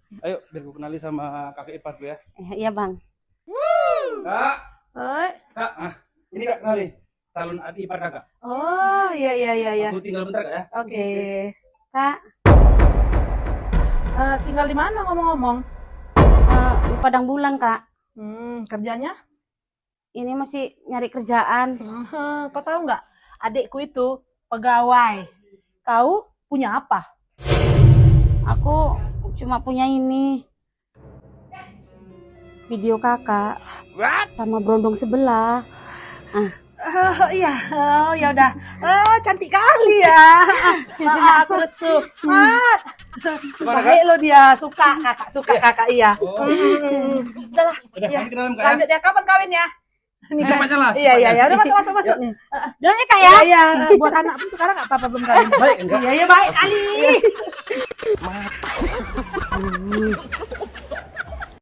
Ayo, biar gue kenali sama kakak ipar gue ya. Iya bang. Kak, Oi. kak, ini kak kenali. Calon adik ipar kakak. Oh, iya iya iya iya. Aku tinggal bentar kak ya. Oke. Kak, Tinggal di mana ngomong-ngomong? di Padang Bulan kak. Kerjanya? Ini masih nyari kerjaan. Kau tahu nggak? Adikku itu pegawai. Kau punya apa? Aku cuma punya ini. Video kakak sama berondong sebelah. Iya, oh ya udah. Cantik kali ya. Aku restu. Baik lo dia, suka kakak iya. Oh, Udahlah, udah, iya. kami kenalan kak ya. Lanjut ya, kapan kawin ya? Secepatnya lah. Iya iya secepatnya. ya, udah masuk nih. Doang ya kak Iya ya. iya, buat anak pun sekarang nggak apa-apa belum kawin. Baik, enggak? Iya iya baik kali.